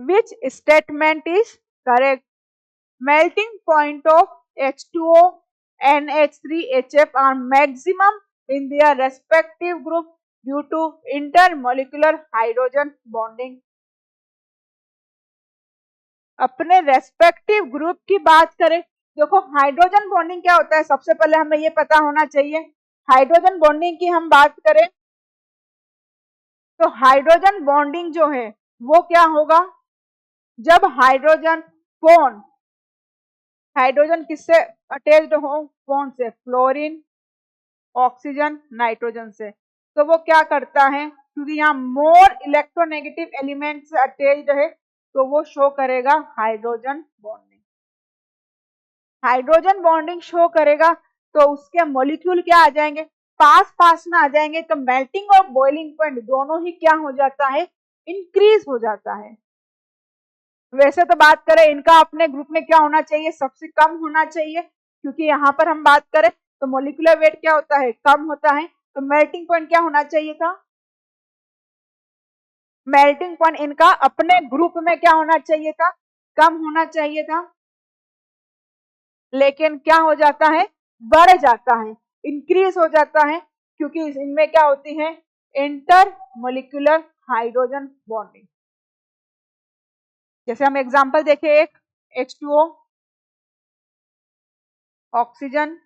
Which statement is correct? Melting point of H2O and H3HF are maximum in their respective group due to intermolecular hydrogen bonding. अपने respective group की बात करें, देखो hydrogen bonding क्या होता है, सबसे पहले हमें ये पता होना चाहिए। हाइड्रोजन बॉन्डिंग की हम बात करें तो हाइड्रोजन बॉन्डिंग जो है वो क्या होगा, जब हाइड्रोजन कौन, हाइड्रोजन किससे अटैच्ड हो, कौन से, फ्लोरीन, ऑक्सीजन, नाइट्रोजन से, तो वो क्या करता है, क्योंकि यहाँ मोर इलेक्ट्रोनेगेटिव एलिमेंट से अटैच्ड है तो वो शो करेगा hydrogen bonding. Hydrogen bonding show करेगा तो उसके मॉलिक्यूल क्या आ जाएंगे, पास पास में आ जाएंगे, तो मेल्टिंग और बॉइलिंग पॉइंट दोनों ही क्या हो जाता है, इंक्रीज हो जाता है। वैसे तो बात करें इनका अपने ग्रुप में क्या होना चाहिए, सबसे कम होना चाहिए, क्योंकि यहाँ पर हम बात करें तो मॉलिक्यूलर वेट क्या होता है, कम होता है, तो मेल्टिंग पॉइंट क्या होना चाहिए था, मेल्टिंग पॉइंट इनका अपने ग्रुप में क्या होना चाहिए था, कम होना चाहिए था, लेकिन क्या हो जाता है, बढ़ जाता है, इंक्रीज हो जाता है, क्योंकि इनमें क्या होती है, इंटर मॉलिक्यूलर हाइड्रोजन बॉन्डिंग। जैसे हम एग्जांपल देखें, एक H2O, oxygen,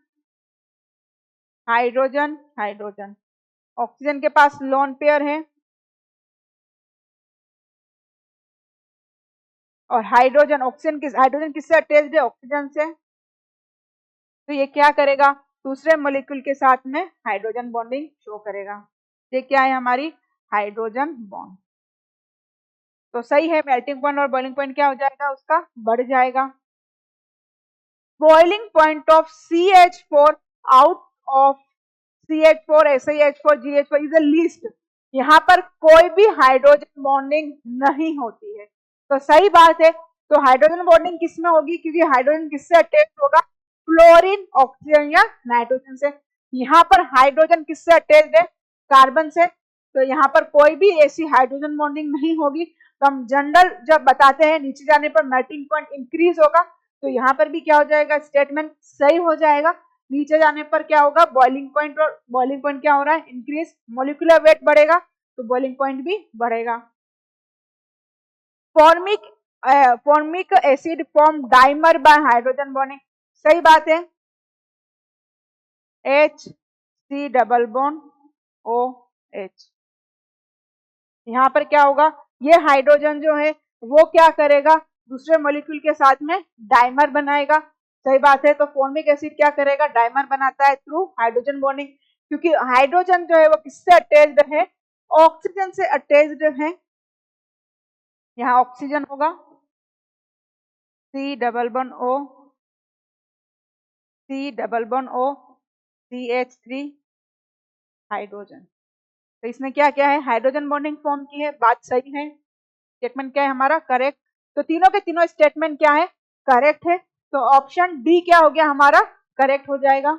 hydrogen, hydrogen, oxygen के पास लोन पेयर है और हाइड्रोजन, ऑक्सीजन किस, हाइड्रोजन किससे अटैच्ड है, ऑक्सीजन से, तो ये क्या करेगा, दूसरे मॉलिक्यूल के साथ में हाइड्रोजन बॉन्डिंग शो करेगा। ये क्या है, हमारी हाइड्रोजन बॉन्ड। तो सही है, मेल्टिंग पॉइंट और बॉइलिंग पॉइंट क्या हो जाएगा, उसका बढ़ जाएगा। Boiling point of CH4 out of CH4, SiH4, GH4 is a least, यहाँ पर कोई भी हाइड्रोजन बॉन्डिंग नहीं होती है, तो सही बात है। तो हाइड्रोजन बॉन्डिंग किस में होगी, क्योंकि हाइड्रोजन किससे अटैच होगा, फ्लोरीन, ऑक्सीजन या नाइट्रोजन से। यहाँ पर हाइड्रोजन किससे अटैच्ड है, कार्बन से, तो यहाँ पर कोई भी ऐसी हाइड्रोजन बॉन्डिंग नहीं होगी। तो हम जनरल जब बताते हैं नीचे जाने पर मेल्टिंग पॉइंट इंक्रीज होगा, तो यहाँ पर भी क्या हो जाएगा, स्टेटमेंट सही हो जाएगा। नीचे जाने पर क्या होगा, बॉइलिंग पॉइंट, और बॉइलिंग पॉइंट क्या हो रहा है, इंक्रीज, मॉलिक्यूलर वेट बढ़ेगा तो बॉइलिंग पॉइंट भी बढ़ेगा। Formic acid form dimer bye hydrogen bonding, सही बात है, HC डबल बॉन्ड OH। यहाँ पर क्या होगा, ये हाइड्रोजन जो है वो क्या करेगा, दूसरे मॉलिक्यूल के साथ में डाइमर बनाएगा, सही बात है। तो फॉर्मिक एसिड क्या करेगा, डाइमर बनाता है थ्रू हाइड्रोजन बॉन्डिंग, क्योंकि हाइड्रोजन जो है वो किससे अटैच्ड है, ऑक्सीजन से अटैच्ड है। यहाँ ऑक्सीजन होगा, C double bond O, C double bond O, CH3 hydrogen. तो इसमें क्या क्या है, हाइड्रोजन बॉन्डिंग फॉर्म की है, बात सही है, स्टेटमेंट क्या है हमारा, करेक्ट। तो तीनों के तीनों स्टेटमेंट क्या है, करेक्ट है, तो ऑप्शन डी क्या हो गया हमारा, करेक्ट हो जाएगा।